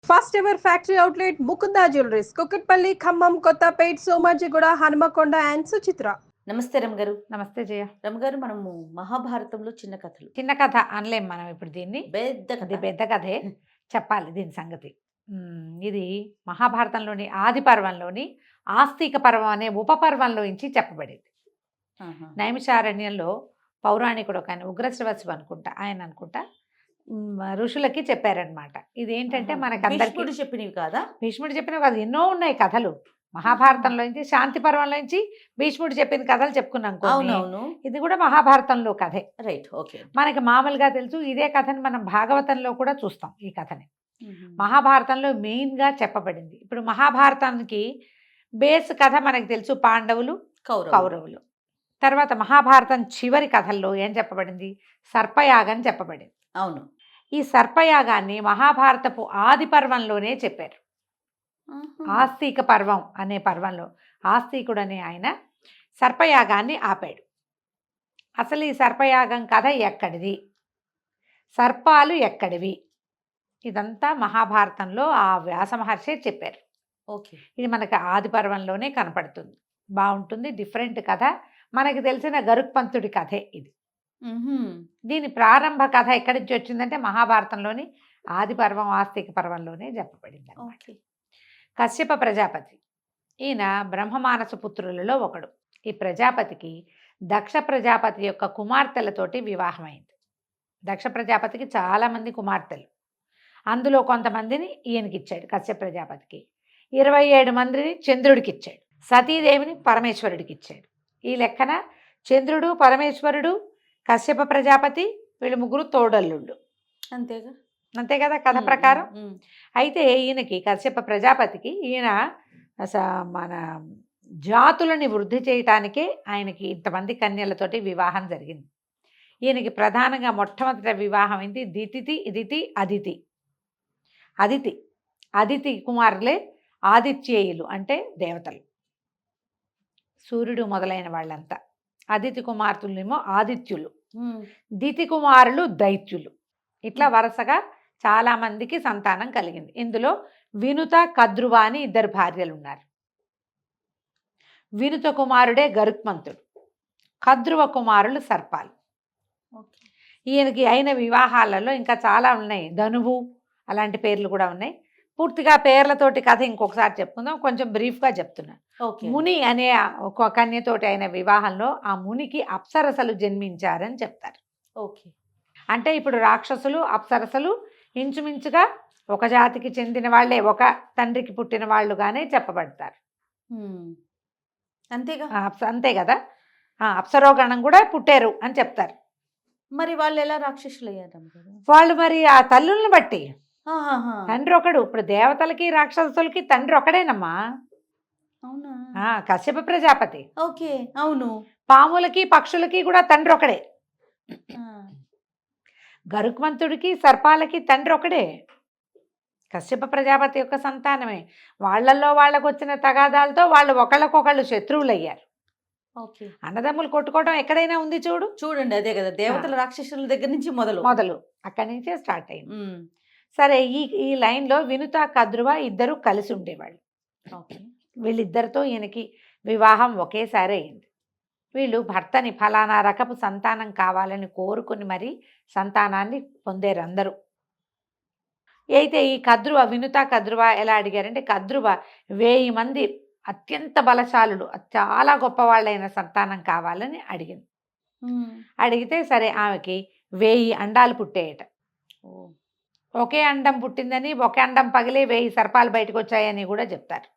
First ever factory outlet Mukunda jewelleries Kukatpally Khammam Kothapet Somajiguda Hanamkonda and Suchitra. నమస్తే రమగారు. నమస్తే జయ. రమగారు, మనము మహాభారతంలో చిన్న కథలు, చిన్న కథ అనలేం మనం ఇప్పుడు దీన్ని, పెద్ద ఇది కథ. పెద్ద కథే చెప్పాలి దీని సంగతి. ఇది మహాభారతంలోని ఆది పర్వంలోని ఆస్తిక పర్వం అనే ఉపపర్వంలో నుంచి చెప్పబడింది. ఆహా. నైమిషారణ్యంలో పౌరాణికుడు ఒక ఆయన ఉగ్రశ్రవసు అనుకుంటా ఋషులకి చెప్పారనమాట. ఇదేంటంటే ఆహా. మనకందరికీ భీష్ముడు చెప్పినవి కాదా? భీష్ముడు చెప్పిన కాదు, ఎన్నో ఉన్నాయి కథలు మహాభారతంలో నుంచి. శాంతి పర్వంలో నుంచి భీష్ముడు చెప్పిన కథలు చెప్పుకున్నాం కొన్ని. అవునవును, ఇది కూడా మహాభారతంలో కథే. Right, okay. మనకి మామూలుగా తెలుసు, ఇదే కథని మనం భాగవతంలో కూడా చూస్తాం. ఈ కథని మహాభారతంలో మెయిన్గా చెప్పబడింది. ఇప్పుడు మహాభారతానికి బేస్ కథ మనకు తెలుసు, పాండవులు కౌరవులు. తర్వాత మహాభారతం చివరి కథల్లో ఏం చెప్పబడింది, సర్పయాగం చెప్పబడింది. అవును. ఈ సర్పయాగాన్ని మహాభారతపు ఆది పర్వంలోనే చెప్పారు. ఆస్తిక పర్వం అనే పర్వంలో ఆస్తికుడు అనే ఆయన సర్పయాగాన్ని ఆపాడు. అసలు ఈ సర్పయాగం కథ ఎక్కడిది, సర్పాలు ఎక్కడివి, ఇదంతా మహాభారతంలో ఆ వ్యాస మహర్షి చెప్పారు. ఓకే. ఇది మనకు ఆది పర్వంలోనే కనపడుతుంది. బాగుంటుంది, డిఫరెంట్ కథ. మనకి తెలిసిన గరుక్పంతుడి కథే ఇది. దీని ప్రారంభ కథ ఎక్కడి నుంచి వచ్చిందంటే మహాభారతంలోని ఆది పర్వం ఆస్తిక పర్వంలోనే చెప్పబడింది అన్నమాట. కశ్యప ప్రజాపతి, ఈయన బ్రహ్మమానస పుత్రులలో ఒకడు. ఈ ప్రజాపతికి దక్ష ప్రజాపతి యొక్క కుమార్తెలతోటి వివాహమైంది. దక్ష ప్రజాపతికి చాలామంది కుమార్తెలు, అందులో కొంతమందిని ఈయనకి ఇచ్చాడు కశ్యప ప్రజాపతికి. 27 మందిని చంద్రుడికి ఇచ్చాడు. సతీదేవిని పరమేశ్వరుడికి ఇచ్చాడు. ఈ లెక్కన చంద్రుడు, పరమేశ్వరుడు, కశ్యప ప్రజాపతి, వీళ్ళు ముగ్గురు తోడల్లుళ్ళు. అంతేగా, అంతే కదా కథ ప్రకారం. అయితే ఈయనకి కశ్యప ప్రజాపతికి ఈయన మన జాతులని వృద్ధి చేయటానికే ఆయనకి ఇంతమంది కన్యలతోటి వివాహం జరిగింది. ఈయనకి ప్రధానంగా మొట్టమొదటి వివాహం అయింది దితి అదితి. అదితి కుమారులే ఆదిత్యేయులు, అంటే దేవతలు, సూర్యుడు మొదలైన వాళ్ళంతా. అదితి కుమార్తెలేమో ఆదిత్యులు, దితి కుమారులు దైత్యులు. ఇట్లా వరుసగా చాలామందికి సంతానం కలిగింది. ఇందులో వినుత, కద్రువ అని 2 భార్యలు ఉన్నారు. వినుత కుమారుడే గరుత్మంతుడు, కద్రువ కుమారులు సర్పాలు. ఈయనకి అయిన వివాహాలలో ఇంకా చాలా ఉన్నాయి. ధనువు అలాంటి పేర్లు కూడా ఉన్నాయి. పూర్తిగా పేర్లతోటి కథ ఇంకొకసారి చెప్పుకుందాం, కొంచెం బ్రీఫ్గా చెప్తున్నా. ముని అనే ఒక కన్యతోటి అయిన వివాహంలో ఆ మునికి అప్సరసలు జన్మించారని చెప్తారు. ఓకే. అంటే ఇప్పుడు రాక్షసులు, అప్సరసలు ఇంచుమించుగా ఒక జాతికి చెందిన వాళ్ళే, ఒక తండ్రికి పుట్టిన వాళ్ళుగానే చెప్పబడతారు. అంతేగా, అంతే కదా. అప్సరోగణం కూడా పుట్టారు అని చెప్తారు. మరి వాళ్ళు ఎలా రాక్షసులు అయ్యారు? వాళ్ళు మరి ఆ తల్లుల్ని బట్టి. తండ్రి ఒకడు. ఇప్పుడు దేవతలకి రాక్షసులకి తండ్రి ఒకడేనమ్మా. అవునా? కశ్యప ప్రజాపతి. ఓకే, అవును. పాములకి పక్షులకి కూడా తండ్రి ఒకడే. గరుక్మంతుడికి సర్పాలకి తండ్రి ఒకడే. కశ్యప ప్రజాపతి యొక్క సంతానమే. వాళ్ళల్లో వాళ్ళకు వచ్చిన తగాదాలతో వాళ్ళు ఒకళ్ళకొకళ్ళు శత్రువులు అయ్యారు. అన్నదమ్ములు కొట్టుకోవడం ఎక్కడైనా ఉంది చూడండి. అదే కదా, దేవతల రాక్షసుల దగ్గర నుంచి మొదలు అక్కడి నుంచే స్టార్ట్ అయింది. సరే, ఈ లైన్లో వినుత, కద్రువ ఇద్దరు కలిసి ఉండేవాళ్ళు. వీళ్ళిద్దరితో ఈయనకి వివాహం ఒకేసారి అయింది. వీళ్ళు భర్తని ఫలానా రకపు సంతానం కావాలని కోరుకుని మరి సంతానాన్ని పొందారు అందరూ. అయితే ఈ వినుత కద్రువ ఎలా అడిగారంటే, కద్రువ 1000 మంది అత్యంత బలశాలుడు, చాలా గొప్పవాళ్ళైన సంతానం కావాలని అడిగింది. అడిగితే సరే, ఆమెకి 1000 అండాలు పుట్టాయట. ఒకే అండం పుట్టిందని, ఒకే అండం పగిలి 1000 సర్పాలు బయటకు వచ్చాయని కూడా చెప్తారు.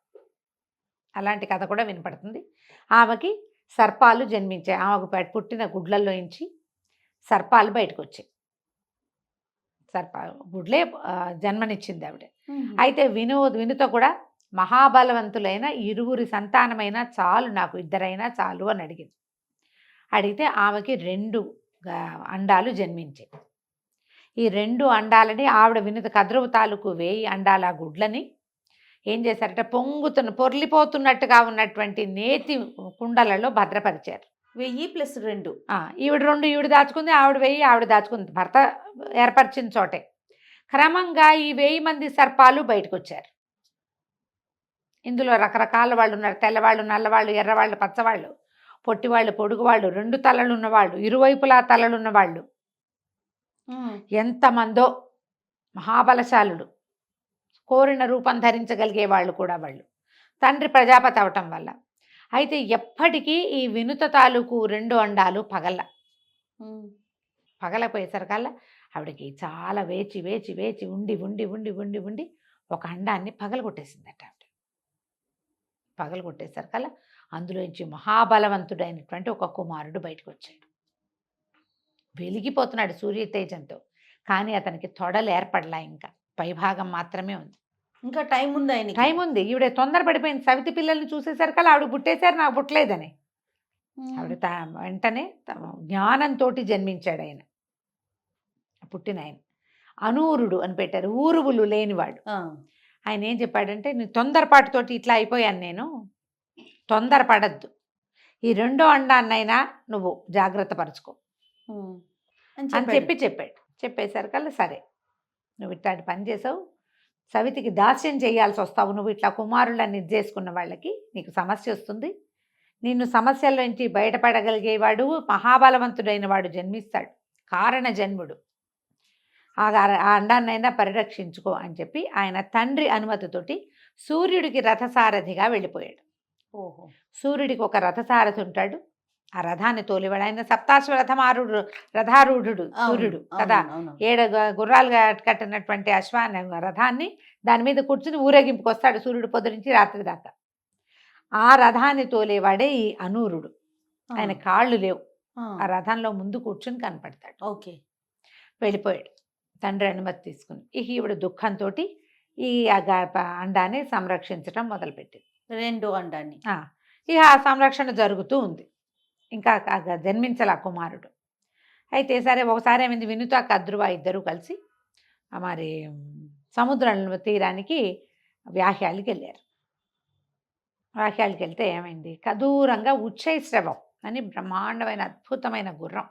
అలాంటి కథ కూడా వినపడుతుంది. ఆమెకి సర్పాలు జన్మించాయి. ఆమెకు పుట్టిన గుడ్లల్లో నుంచి సర్పాలు బయటకు వచ్చాయి. గుడ్లే జన్మనిచ్చింది ఆవిడ. అయితే వినుత కూడా మహాబలవంతులైన 2 సంతానమైనా చాలు, నాకు 2 చాలు అని అడిగింది. అడిగితే ఆమెకి 2 అండాలు జన్మించాయి. ఈ 2 అండాలని ఆవిడ వినుత కద్రువ తాలూకు 1000 అండాల గుడ్లని ఏం చేశారట, పొర్లిపోతున్నట్టుగా ఉన్నటువంటి నేతి కుండలలో భద్రపరిచారు. 1000 + 2. ఈవిడ 2 ఈవిడ దాచుకుంది, ఆవిడ 1000 ఆవిడ దాచుకుంది, భర్త ఏర్పరిచిన చోటే. క్రమంగా ఈ 1000 మంది సర్పాలు బయటకు వచ్చారు. ఇందులో రకరకాల వాళ్ళు ఉన్నారు. తెల్లవాళ్ళు, నల్లవాళ్ళు, ఎర్రవాళ్ళు, పచ్చవాళ్ళు, పొట్టివాళ్ళు, పొడుగువాళ్ళు, 2 తలలు ఉన్నవాళ్ళు, ఇరువైపులా తలలున్న వాళ్ళు, ఎంతమందో మహాబలశాలుడు, కోరిన రూపం ధరించగలిగే వాళ్ళు కూడా వాళ్ళు. తండ్రి ప్రజాపతి అవటం వల్ల. అయితే ఎప్పటికీ ఈ వినుత తాలూకు 2 అండాలు పగలపోయేసరికల్లా ఆవిడకి చాలా వేచి వేచి వేచి ఉండి ఉండి ఉండి ఉండి ఉండి ఒక అండాన్ని పగలగొట్టేసిందట. ఆవిడ పగలగొట్టేసరికల్లా అందులోంచి మహాబలవంతుడైనటువంటి ఒక కుమారుడు బయటకు వచ్చాడు. వెలిగిపోతున్నాడు సూర్య తేజంతో. కానీ అతనికి తొడలు ఏర్పడలా, ఇంకా పైభాగం మాత్రమే ఉంది. ఇంకా టైం ఉంది, ఆయన టైం ఉంది. ఈవిడ తొందరపడిపోయింది. సవితి పిల్లల్ని చూసేసరికల్లా ఆవిడ పుట్టేశారు, నాకు పుట్టలేదని. ఆవిడ వెంటనే జ్ఞానంతో జన్మించాడు ఆయన. పుట్టిన ఆయన అనూరుడు అని పెట్టారు, ఊరువులు లేనివాడు. ఆయన ఏం చెప్పాడంటే, నీ తొందరపాటుతోటి ఇట్లా అయిపోయాను నేను, తొందరపడద్దు, ఈ 2వ అండాన్నైనా నువ్వు జాగ్రత్త పరుచుకో అని చెప్పాడు. చెప్పేసరికల్లా సరే, నువ్వు ఇట్లాంటి పని చేసావు, సవితికి దాస్యం చేయాల్సి వస్తావు, నువ్వు ఇట్లా కుమారులని ఇది చేసుకున్న వాళ్ళకి నీకు సమస్య వస్తుంది, నిన్ను సమస్యల నుంచి బయటపడగలిగేవాడు మహాబలవంతుడైన వాడు జన్మిస్తాడు, కారణ జన్ముడు, ఆ అండాన్నైనా పరిరక్షించుకో అని చెప్పి ఆయన తండ్రి అనుమతితోటి సూర్యుడికి రథసారథిగా వెళ్ళిపోయాడు. సూర్యుడికి ఒక రథసారథి ఉంటాడు, ఆ రథాన్ని తోలివాడు. ఆయన సప్తాశ్వ రథారూఢుడు సూర్యుడు కదా. 7 గుర్రాలు కట్టినటువంటి అశ్వాన్ని రథాన్ని దాని మీద కూర్చుని ఊరేగింపుకి వస్తాడు సూర్యుడు పొద్దు నుంచి రాత్రి దాకా. ఆ రథాన్ని తోలేవాడే ఈ అనూరుడు. ఆయన కాళ్ళు లేవు, ఆ రథంలో ముందు కూర్చుని కనపడతాడు. ఓకే, వెళ్ళిపోయాడు తండ్రి అనుమతి తీసుకుని. ఇక ఈవిడ దుఃఖంతో ఈ అండాన్ని సంరక్షించడం మొదలుపెట్టింది, 2వ అండాన్ని. ఇక ఆ సంరక్షణ జరుగుతూ ఉంది. ఇంకా జన్మించాల కుమారుడు. అయితే సరే, ఒకసారి ఏమైంది, వినుత కద్రువ ఇద్దరు కలిసి మరి సముద్రం తీరానికి వ్యాహ్యాలకి వెళ్ళారు. వ్యాహ్యాలకి వెళ్తే ఏమైంది, దూరంగా ఉచ్చైశ్రవం అని బ్రహ్మాండమైన అద్భుతమైన గుర్రం.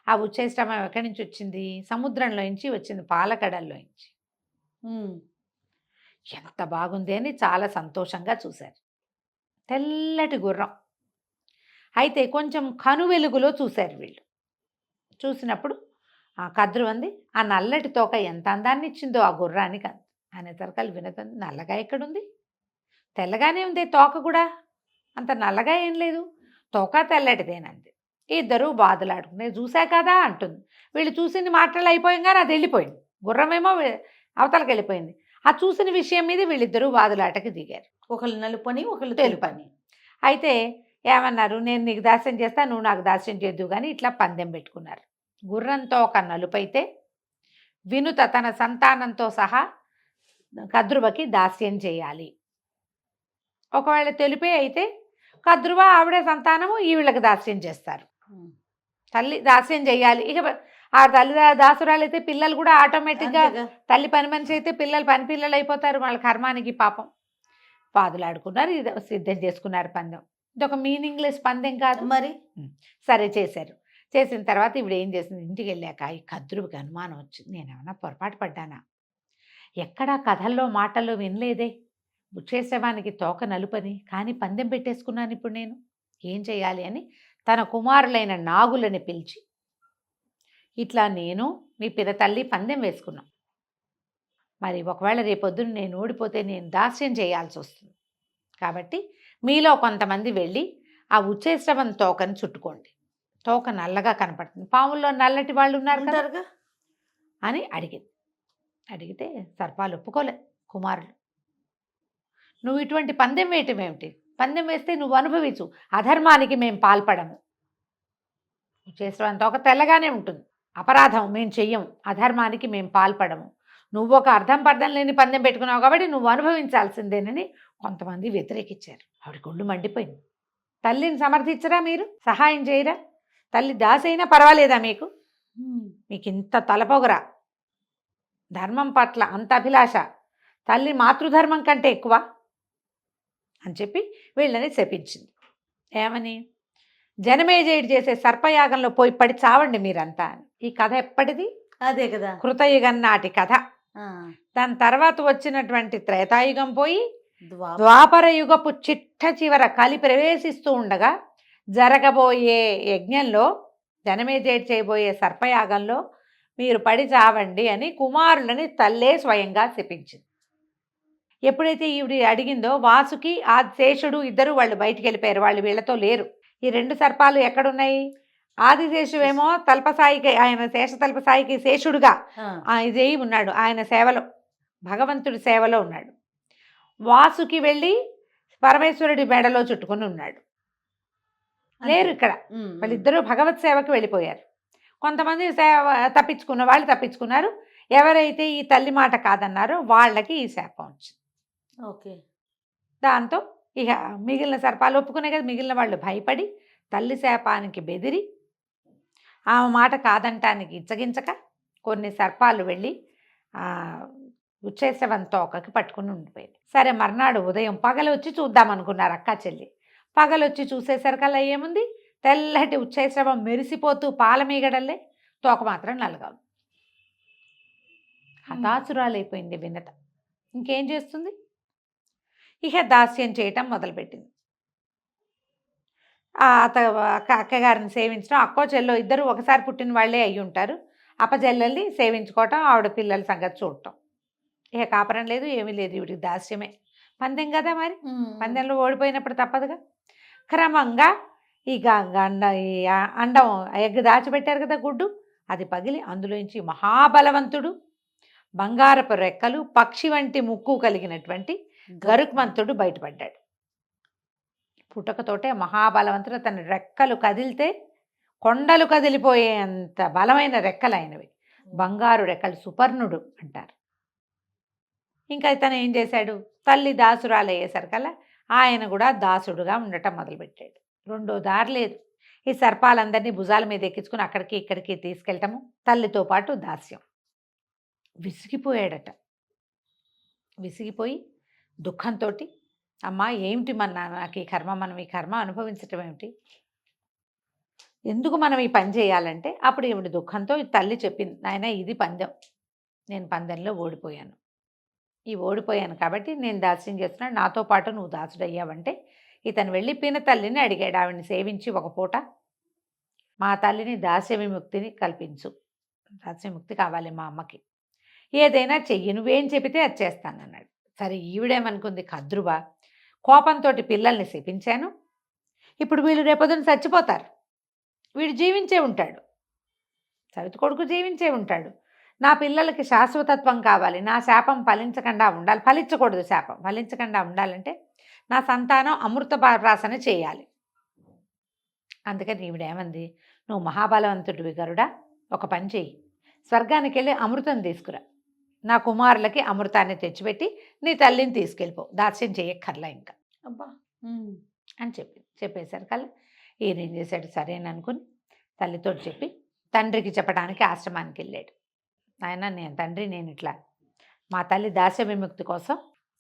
ఆ ఉచ్చైశ్రవం ఎక్కడి నుంచి వచ్చింది, సముద్రంలోంచి వచ్చింది, పాలకడల్లోంచి. ఎంత బాగుంది అని చాలా సంతోషంగా చూశారు. తెల్లటి గుర్రం. అయితే కొంచెం కనువెలుగులో చూశారు వీళ్ళు. చూసినప్పుడు ఆ కద్రువంది, ఆ నల్లటి తోక ఎంత అందాన్ని ఇచ్చిందో ఆ గుర్రానికి అనేసరికలు వినతుంది. నల్లగా ఎక్కడుంది, తెల్లగానే ఉంది తోక కూడా, అంత నల్లగా ఏం లేదు, తోక తెల్లటిదేనంది. ఇద్దరు బాధలాడుకునే, చూసా కదా అంటుంది. వీళ్ళు చూసింది మాటలు అయిపోయంగానే అది వెళ్ళిపోయింది, గుర్రమేమో అవతలకి వెళ్ళిపోయింది. ఆ చూసిన విషయం మీద వీళ్ళిద్దరూ బాధలాటకి దిగారు. ఒకళ్ళు నలుపని ఒకళ్ళు తెలుపని. అయితే ఏమన్నారు, నేను నీకు దాస్యం చేస్తా, నువ్వు నాకు దాస్యం చేద్దు కానీ ఇట్లా పందెం పెట్టుకున్నారు. గుర్రంతో ఒక నలుపైతే వినుత తన సంతానంతో సహా కద్రువకి దాస్యం చేయాలి. ఒకవేళ తెలిపే అయితే కద్రువ ఆవిడే సంతానము ఈవిళ్ళకి దాస్యం చేస్తారు. తల్లి దాస్యం చేయాలి. ఇక ఆ తల్లి దాసురాలు అయితే పిల్లలు కూడా ఆటోమేటిక్గా, తల్లి పని మనిషి అయితే పిల్లలు పని పిల్లలు అయిపోతారు వాళ్ళ కర్మానికి. పాపం పాదులాడుకున్నారు, ఇది సిద్ధం చేసుకున్నారు పందెం. ఇది ఒక మీనింగ్లెస్ పందెం కాదు మరి. సరే చేశారు. చేసిన తర్వాత ఇప్పుడు ఏం చేసింది, ఇంటికి వెళ్ళాక ఈ కద్రువుకి అనుమానం వచ్చింది, నేనేమన్నా పొరపాటు పడ్డానా, ఎక్కడా కథల్లో మాటల్లో వినలేదే ఉచ్చేసేవానికి తోక నలుపని, కానీ పందెం పెట్టేసుకున్నాను, ఇప్పుడు నేను ఏం చేయాలి అని తన కుమారులైన నాగులని పిలిచి, ఇట్లా నేను మీ పినతల్లి పందెం వేసుకున్నాం, మరి ఒకవేళ రేపొద్దున నేను ఓడిపోతే నేను దాస్యం చేయాల్సి వస్తుంది, కాబట్టి మీలో కొంతమంది వెళ్ళి ఆ ఉచ్చేశ్రవం తోకని చుట్టుకోండి, తోక నల్లగా కనపడుతుంది, పాముల్లో నల్లటి వాళ్ళు ఉన్నారు కదా అని అడిగింది. అడిగితే సర్పాలు ఒప్పుకోలే. కుమారులు, నువ్వు ఇటువంటి పందెం వేయటం ఏమిటి, పందెం వేస్తే నువ్వు అనుభవించు, అధర్మానికి మేము పాల్పడము, ఉచ్చేశ్రవం తోక తెల్లగానే ఉంటుంది, అపరాధం మేము చెయ్యం, అధర్మానికి మేము పాల్పడము, నువ్వు ఒక అర్థం పర్థం లేని పందెం పెట్టుకున్నావు కాబట్టి నువ్వు అనుభవించాల్సిందేనని కొంతమంది వ్యతిరేకించారు. ఆవిడ గుళ్ళు మండిపోయింది. తల్లిని సమర్థించరా, మీరు సహాయం చేయరా, తల్లి దాసి అయినా పర్వాలేదా, మీకు ఇంత తలపొగరా, ధర్మం పట్ల అంత అభిలాష, తల్లి మాతృధర్మం కంటే ఎక్కువ అని చెప్పి వీళ్ళని శపించింది. ఏమని, జనమేజయుడు చేసే సర్పయాగంలో పోయి పడి చావండి మీరంతా అని. ఈ కథ ఎప్పటిది, అదే కదా. కృతయుగం నాటి కథ. ఆ, దాని తర్వాత వచ్చినటువంటి త్రేతాయుగం పోయి ద్వాపర. ద్వాపర యుగపు చిట్ట చివర కలి ప్రవేశిస్తూ ఉండగా జరగబోయే యజ్ఞంలో జనమేజయుడు చేయబోయే సర్పయాగంలో మీరు పడి చావండి అని కుమారులని తల్లే స్వయంగా శపించింది. ఎప్పుడైతే ఈవిడ అడిగిందో వాసుకి ఆ శేషుడు ఇద్దరు వాళ్ళు బయటికి వెళ్ళిపోయారు, వాళ్ళు వీళ్ళతో లేరు. ఈ రెండు సర్పాలు ఎక్కడున్నాయి? ఆదిశేషువేమో తల్పసాయికి, ఆయన శేష తల్పసాయికి శేషుడుగా ఆ, ఇదే ఉన్నాడు, ఆయన సేవలో, భగవంతుడి సేవలో ఉన్నాడు. వాసుకి వెళ్ళి పరమేశ్వరుడి మెడలో చుట్టుకొని ఉన్నాడు. లేరు ఇక్కడ, వాళ్ళిద్దరూ భగవత్ సేవకి వెళ్ళిపోయారు. కొంతమంది సేవ తప్పించుకున్న వాళ్ళు తప్పించుకున్నారు. ఎవరైతే ఈ తల్లి మాట కాదన్నారో వాళ్ళకి ఈ శాపం వచ్చింది. ఓకే. దాంతో ఇక మిగిలిన సర్పాలు ఒప్పుకునే కదా, మిగిలిన వాళ్ళు భయపడి తల్లి శాపానికి బెదిరి ఆమె మాట కాదంటానికి ఇచ్చగించక కొన్ని సర్పాలు వెళ్ళి ఉచ్చేసవం తోకకి పట్టుకుని ఉండిపోయింది. సరే, మర్నాడు ఉదయం పగలొచ్చి చూద్దాం అనుకున్నారు అక్క చెల్లి. పగలొచ్చి చూసేసరికల్లా ఏముంది, తెల్లటి ఉచ్చేసవం మెరిసిపోతూ పాలమీగడల్లే, తోక మాత్రం నల్లగా ఉంది. హతాసురాలైపోయింది వినత. ఇంకేం చేస్తుంది? ఇక దాస్యం చేయటం మొదలుపెట్టింది. అక్కగారిని సేవించడం, అక్కో చెల్లో ఇద్దరు ఒకసారి పుట్టిన వాళ్ళే అయ్యి ఉంటారు. అప్పచెల్లెల్ని సేవించుకోవటం, ఆవిడ పిల్లల సంగతి చూడటం. ఇక కాపరం లేదు, ఏమీ లేదు, ఇవిడికి దాస్యమే. పందెం కదా మరి, పందెంలో ఓడిపోయినప్పుడు తప్పదుగా. క్రమంగా ఈ అండం ఎగ్ దాచిపెట్టారు కదా గుడ్డు, అది పగిలి అందులోంచి మహాబలవంతుడు, బంగారపు రెక్కలు, పక్షి వంటి ముక్కు కలిగినటువంటి గరుక్మంతుడు బయటపడ్డాడు. పుట్టకతోటే మహాబలవంతుడు, తన రెక్కలు కదిలితే కొండలు కదిలిపోయేంత బలమైన రెక్కలు అయినవి, బంగారు రెక్కలు, సుపర్ణుడు అంటారు. ఇంకా ఇతను ఏం చేశాడు, తల్లి దాసురాలు అయ్యేసరికల్లా ఆయన కూడా దాసుడుగా ఉండటం మొదలుపెట్టాడు. రెండో దారి లేదు. ఈ సర్పాలందరినీ భుజాల మీద ఎక్కించుకుని అక్కడికి ఇక్కడికి తీసుకెళ్ళటము, తల్లితో పాటు దాస్యం. విసిగిపోయాడట. విసిగిపోయి దుఃఖంతో, అమ్మా ఏమిటి నాకు ఈ కర్మ, మనం ఈ కర్మ అనుభవించటం ఏమిటి, ఎందుకు మనం ఈ పని చేయాలంటే, అప్పుడు ఈవిడ దుఃఖంతో తల్లి చెప్పింది, నాయన ఇది పందెం, నేను పందెంలో ఓడిపోయాను, ఈ ఓడిపోయాను కాబట్టి నేను దాస్యం చేస్తున్నాను, నాతో పాటు నువ్వు దాసుడయ్యావంటే, ఇతను వెళ్ళి పిన తల్లిని అడిగాడు, ఆవిడని సేవించి ఒక పూట మా తల్లిని దాస్య విముక్తిని కల్పించు, దాస్య విముక్తి కావాలి మా అమ్మకి, ఏదైనా చెయ్యి, నువ్వేం చెబితే అది చేస్తానన్నాడు. సరే, ఈవిడేమనుకుంది, కద్రువ కోపంతో పిల్లల్ని శపించాను, ఇప్పుడు వీళ్ళు రేపొద్దున చచ్చిపోతారు, వీడు జీవించే ఉంటాడు, సవితి కొడుకు జీవించే ఉంటాడు, నా పిల్లలకి శాశ్వతత్వం కావాలి, నా శాపం ఫలించకుండా ఉండాలి, ఫలించకూడదు, శాపం ఫలించకుండా ఉండాలంటే నా సంతానం అమృత ప్రాసన చేయాలి. అందుకని ఈవిడేమంది, నువ్వు మహాబలవంతుడివి గరుడా, ఒక పని చెయ్యి, స్వర్గానికి వెళ్ళి అమృతం తీసుకురా, నా కుమారులకి అమృతాన్ని తెచ్చిపెట్టి నీ తల్లిని తీసుకెళ్ళిపో, దాస్యం చేయక్కర్లా ఇంకా అబ్బా అని చెప్పేశారు కల్లా ఈయన ఏం చేశాడు, సరేననుకుని తల్లితో చెప్పి తండ్రికి చెప్పడానికి ఆశ్రమానికి వెళ్ళాడు. ఆయన నేను ఇట్లా మా తల్లి దాస్య విముక్తి కోసం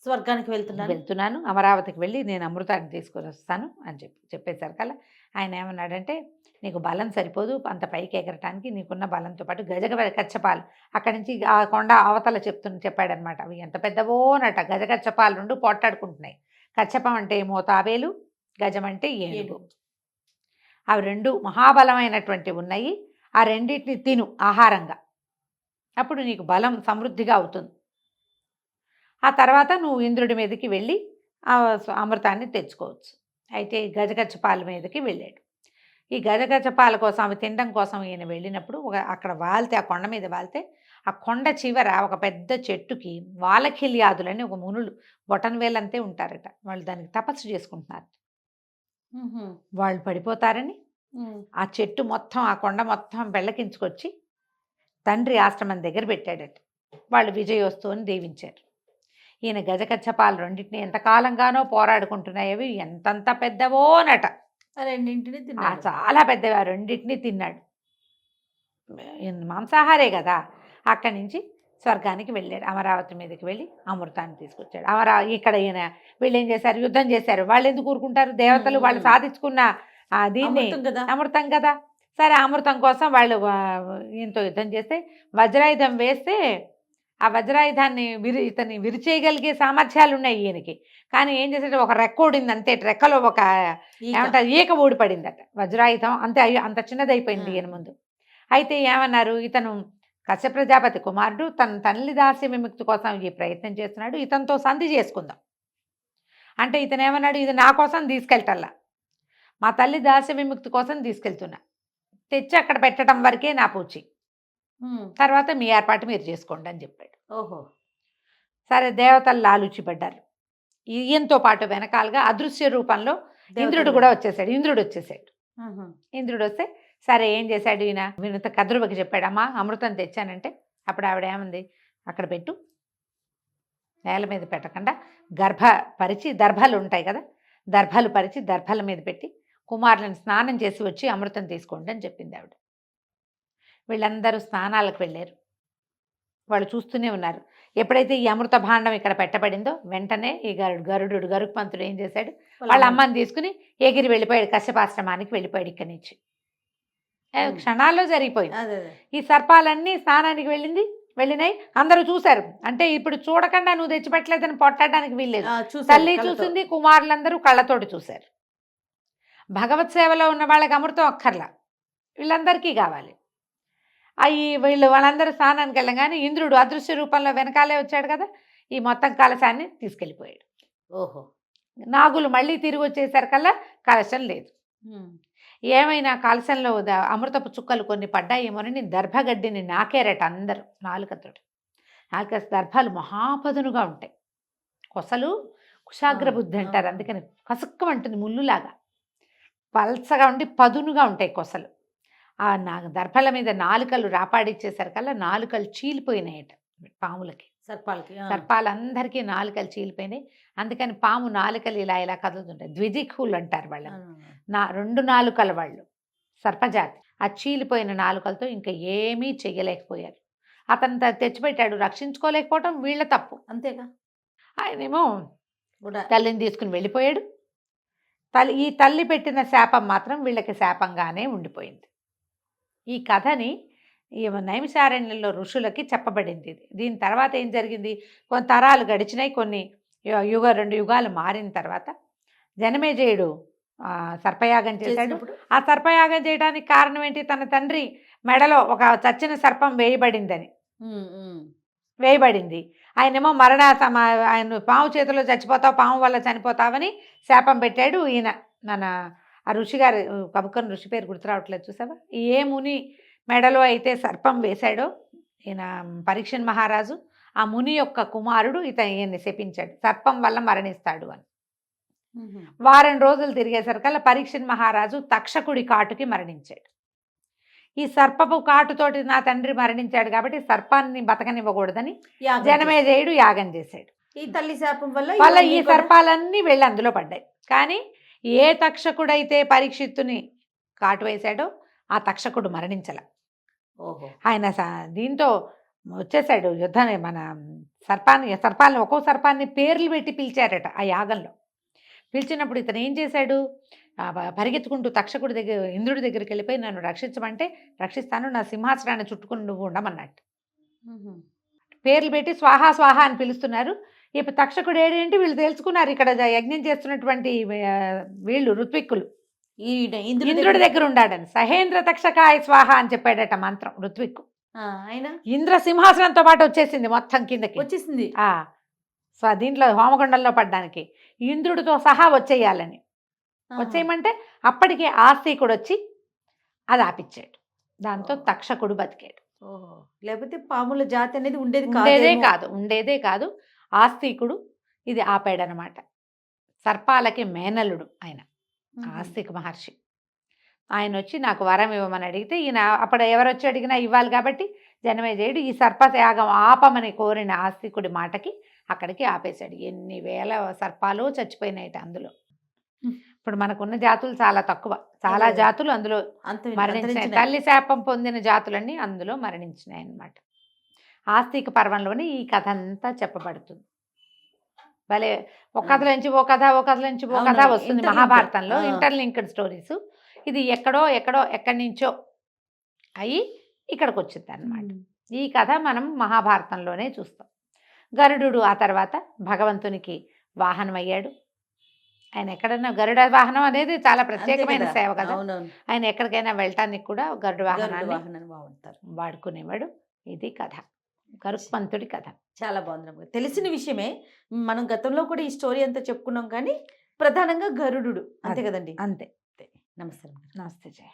స్వర్గానికి వెళ్తున్నాను, అమరావతికి వెళ్ళి నేను అమృతాన్ని తీసుకొని వస్తాను అని చెప్పేశారు కల్లా ఆయన ఏమన్నాడంటే, నీకు బలం సరిపోదు అంత పైకి ఎగరటానికి, నీకున్న బలంతో పాటు గజకచ్చపాలు అక్కడి నుంచి ఆ కొండ అవతల చెప్పాడనమాట. అవి ఎంత పెద్దవోనట, గజకచ్చపాలు రెండు పోట్లాడుకుంటున్నాయి. కచ్చపం అంటే ఏమో తాబేలు, గజం అంటే ఏనుగు. అవి రెండు మహాబలమైనటువంటి ఉన్నాయి. ఆ రెండింటిని తిను ఆహారంగా, అప్పుడు నీకు బలం సమృద్ధిగా అవుతుంది. ఆ తర్వాత నువ్వు ఇంద్రుడి మీదకి వెళ్ళి అమృతాన్ని తెచ్చుకోవచ్చు. అయితే గజగచ్చపాల మీదకి వెళ్ళాడు. ఈ గజగచ్చపాల కోసం, అవి తినడం కోసం ఈయన వెళ్ళినప్పుడు అక్కడ వాలితే, ఆ కొండ మీద వాలితే, ఆ కొండ చివర ఒక పెద్ద చెట్టుకి వాలఖిల్యాదులని ఒక మునులు బొటన్ వేలంతే ఉంటారట, వాళ్ళు దానికి తపస్సు చేసుకుంటున్నారు. వాళ్ళు పడిపోతారని ఆ చెట్టు మొత్తం, ఆ కొండ మొత్తం బెళ్ళకించుకొచ్చి తండ్రి ఆశ్రమం దగ్గర పెట్టాడట. వాళ్ళు విజయోస్తు అని దీవించారు. ఈయన గజకచ్చపాలు రెండింటిని ఎంతకాలంగానో పోరాడుకుంటున్నాయి. ఎంతంత పెద్దవోనట, రెండింటిని చాలా పెద్దవి. ఆ రెండింటిని తిన్నాడు. మాంసాహారే కదా. అక్కడి నుంచి స్వర్గానికి వెళ్ళాడు. అమరావతి మీదకి వెళ్ళి అమృతాన్ని తీసుకొచ్చాడు. ఇక్కడ ఈయన వీళ్ళు ఏం చేశారు, యుద్ధం చేశారు. వాళ్ళు ఎందుకు ఊరుకుంటారు, దేవతలు వాళ్ళు సాధించుకున్న దీన్ని అమృతం కదా, సరే అమృతం కోసం వాళ్ళు ఈయనతో యుద్ధం చేస్తే వజ్రాయుధం వేస్తే ఆ వజ్రాయుధాన్ని ఇతన్ని విరిచేయగలిగే సామర్థ్యాలు ఉన్నాయి ఈయనకి. కానీ ఏం చేసేట ఒక రెక్క ఊడింది అంతే, రెక్కలో ఒక ఏమంటారు ఈక ఊడిపడిందట వజ్రాయుధం, అంతే అంత చిన్నదైపోయింది ఈయన ముందు. అయితే ఏమన్నారు, ఇతను కశ్యప ప్రజాపతి కుమారుడు తన తల్లి దాస్య విముక్తి కోసం ఈ ప్రయత్నం చేస్తున్నాడు, ఇతనితో సంధి చేసుకుందాం అంటే ఇతను ఏమన్నాడు, ఇది నా కోసం తీసుకెళ్ళటల్లా, మా తల్లి దాస్య విముక్తి కోసం తీసుకెళ్తున్నా, తెచ్చి అక్కడ పెట్టడం వరకే నా పూచి, తర్వాత మీ ఏర్పాటు మీరు చేసుకోండి అని చెప్పాడు. ఓహో. సరే దేవతలు లాలుచిపడ్డారు. ఈయనతో పాటు వెనకాలగా అదృశ్య రూపంలో ఇంద్రుడు కూడా వచ్చేసాడు. ఇంద్రుడు వస్తే సరే ఏం చేశాడు ఈయన, వినుత కద్రువకి చెప్పాడు, అమ్మా అమృతం తెచ్చానంటే అప్పుడు ఆవిడ ఏమంది, అక్కడ పెట్టు, నేల మీద పెట్టకుండా పరిచి దర్భలు ఉంటాయి కదా, దర్భలు పరిచి దర్భల మీద పెట్టి కుమారులను స్నానం చేసి వచ్చి అమృతం తీసుకోండి అని చెప్పింది ఆవిడ. వీళ్ళందరూ స్నానాలకు వెళ్ళారు. వాళ్ళు చూస్తూనే ఉన్నారు. ఎప్పుడైతే ఈ అమృత భాండం ఇక్కడ పెట్టబడిందో వెంటనే ఈ గరుత్మంతుడు ఏం చేశాడు, వాళ్ళ అమ్మని తీసుకుని ఎగిరి వెళ్ళిపోయాడు, కశ్యపాశ్రమానికి వెళ్ళిపోయాడు. ఇక్కడి నుంచి క్షణాల్లో జరిగిపోయింది. ఈ సర్పాలన్నీ స్నానానికి వెళ్ళినాయి, అందరూ చూశారు. అంటే ఇప్పుడు చూడకుండా నువ్వు తెచ్చిపెట్టలేదని పొట్టడానికి వీల్లేదు. తల్లి చూసింది, కుమారులందరూ కళ్ళతోటి చూశారు. భగవత్ సేవలో ఉన్న వాళ్ళకి అమృతం అక్కర్లా, వీళ్ళందరికీ కావాలి. వాళ్ళందరూ స్నానానికి వెళ్ళగానే ఇంద్రుడు అదృశ్య రూపంలో వెనకాలే వచ్చాడు కదా, ఈ మొత్తం కలశాన్ని తీసుకెళ్ళిపోయాడు. ఓహో. నాగులు మళ్ళీ తిరిగి వచ్చేసరికల్లా కలశం లేదు. ఏమైనా కలశంలో అమృతపు చుక్కలు కొన్ని పడ్డాయేమోనని దర్భగడ్డిని నాకేరట అందరూ నాలుకతోటి. దర్భాలు మహాపదునుగా ఉంటాయి, కొసలు కుశాగ్ర బుద్ధి అంటారు, అందుకని కసుక్కమంటుంది ముళ్ళులాగా, పల్చగా ఉండి పదునుగా ఉంటాయి కొసలు. ఆ దర్భల మీద నాలుకలు రాపాడిచ్చేసరికల్లా నాలుకలు చీలిపోయినాయట పాములకి, సర్పాలందరికీ నాలుకలు చీలిపోయినాయి. అందుకని పాము నాలుకలు ఇలా కదులుతుంటాయి. ద్విజిఖులు అంటారు వాళ్ళని, రెండు నాలుకల వాళ్ళు సర్పజాతి. ఆ చీలిపోయిన నాలుకలతో ఇంకా ఏమీ చెయ్యలేకపోయారు. అతను తెచ్చిపెట్టాడు, రక్షించుకోలేకపోవటం వీళ్ళ తప్పు అంతేగా. ఆయనేమో తల్లిని తీసుకుని వెళ్ళిపోయాడు. ఈ తల్లి పెట్టిన శాపం మాత్రం వీళ్ళకి శాపంగానే ఉండిపోయింది. ఈ కథని ఈ నైమిషారణ్యంలో ఋషులకి చెప్పబడింది. దీని తర్వాత ఏం జరిగింది, కొన్ని తరాలు గడిచినాయి, కొన్ని 2 యుగాలు మారిన తర్వాత జనమేజయుడు సర్పయాగం చేశాడు. ఆ సర్పయాగం చేయడానికి కారణం ఏంటి, తన తండ్రి మెడలో ఒక చచ్చిన సర్పం వేయబడింది. ఆయనేమో ఆయన పాము చేతిలో చచ్చిపోతావు, పాము వల్ల చనిపోతావని శాపం పెట్టాడు. ఈయన ఆ ఋషి గారు, కబుక్కని ఋషి పేరు గుర్తు రావట్లేదు చూసావా, ఏ ముని మెడలో అయితే సర్పం వేశాడో ఈయన పరీక్షన్ మహారాజు, ఆ ముని యొక్క కుమారుడు ఈయన్ని శపించాడు, సర్పం వల్ల మరణిస్తాడు అని. వారం రోజులు తిరిగేసరికల్లా పరీక్షన్ మహారాజు తక్షకుడి కాటుకి మరణించాడు. ఈ సర్పపు కాటుతోటి నా తండ్రి మరణించాడు కాబట్టి సర్పాన్ని బతకనివ్వకూడదని జనమేజయుడు యాగం చేశాడు. ఈ తల్లి శాపం వల్ల ఈ సర్పాలన్నీ వెళ్ళి అందులో పడ్డాయి. కానీ ఏ తక్షకుడైతే పరీక్షిత్తుని కాటు వేశాడో ఆ తక్షకుడు మరణించల. ఆయన దీంతో వచ్చేసాడు యుద్ధాన్ని, మన సర్పాన్ని ఒక్కో సర్పాన్ని పేర్లు పెట్టి పిలిచారట ఆ యాగంలో. పిలిచినప్పుడు ఇతను ఏం చేశాడు, పరిగెత్తుకుంటూ తక్షకుడి దగ్గర ఇంద్రుడి దగ్గరికి వెళ్ళిపోయి నన్ను రక్షించమంటే రక్షిస్తాను, నా సింహాసనాన్ని చుట్టుకుని నువ్వు ఉండమన్నట్టు పేర్లు పెట్టి స్వాహా స్వాహా అని పిలుస్తున్నారు. ఇప్పుడు తక్షకుడు ఏంటి వీళ్ళు తెలుసుకున్నారు, ఇక్కడ యజ్ఞం చేస్తున్నటువంటి వీళ్ళు ఋత్విక్కులు ఇంద్రుడి దగ్గర ఉండాడని. సహేంద్ర తక్షకాయ స్వాహ అని చెప్పాడట మంత్రం ఋత్విక్కు. ఇంద్ర సింహాసనంతో పాటు వచ్చేసింది, మొత్తం కిందకి వచ్చేసింది. దీంట్లో హోమగుండంలో పడ్డానికి ఇంద్రుడితో సహా వచ్చేయాలని. వచ్చేయమంటే అప్పటికే ఆస్తికుడు వచ్చి అది ఆపిచ్చాడు. దాంతో తక్షకుడు బతికాడు. లేకపోతే పాముల జాతి అనేది ఉండేదే కాదు. ఆస్తికుడు ఇది ఆపాడనమాట. సర్పాలకి మేనలుడు ఆయన ఆస్తిక మహర్షి. ఆయన వచ్చి నాకు వరం ఇవ్వమని అడిగితే ఈయన అప్పుడు ఎవరొచ్చి అడిగినా ఇవ్వాలి కాబట్టి జనమేజయుడు ఈ సర్పయాగం ఆపమని కోరిన ఆస్తికుడి మాటకి అక్కడికి ఆపేశాడు. ఎన్ని వేల సర్పాలు చచ్చిపోయినాయిట అందులో. ఇప్పుడు మనకున్న జాతులు చాలా తక్కువ, చాలా జాతులు అందులో మరణించినాయి. తల్లి శాపం పొందిన జాతులన్నీ అందులో మరణించినాయి అన్నమాట. ఆస్తిక పర్వంలోని ఈ కథ అంతా చెప్పబడుతుంది. భలే ఒక కథ నుంచి ఓ కథ, ఓ కథ నుంచి ఓ కథ వస్తుంది మహాభారతంలో. Interlinked stories. ఇది ఎక్కడి నుంచో అయి ఇక్కడికి వచ్చింది అన్నమాట. ఈ కథ మనం మహాభారతంలోనే చూస్తాం. గరుడు ఆ తర్వాత భగవంతునికి వాహనం అయ్యాడు. ఆయన ఎక్కడన్నా గరుడ వాహనం అనేది చాలా ప్రత్యేకమైన సేవ కదా. అవునవును. ఆయన ఎక్కడికైనా వెళ్ళటానికి కూడా గరుడ గరుడ వాహనాన్ని వాహనాన్ని బాగుంటారు. వాడుకునేవాడు. ఇది కథ, గరుత్మంతుడి కథ. చాలా బాగుంది రమ్య గారు. తెలిసిన విషయమే. మనం గతంలో కూడా ఈ స్టోరీ అంతా చెప్పుకున్నాం కానీ ప్రధానంగా గరుడు అంతే అదే. కదండి. అంతే. నమస్తే రమ్య గారు. నమస్తే జయ.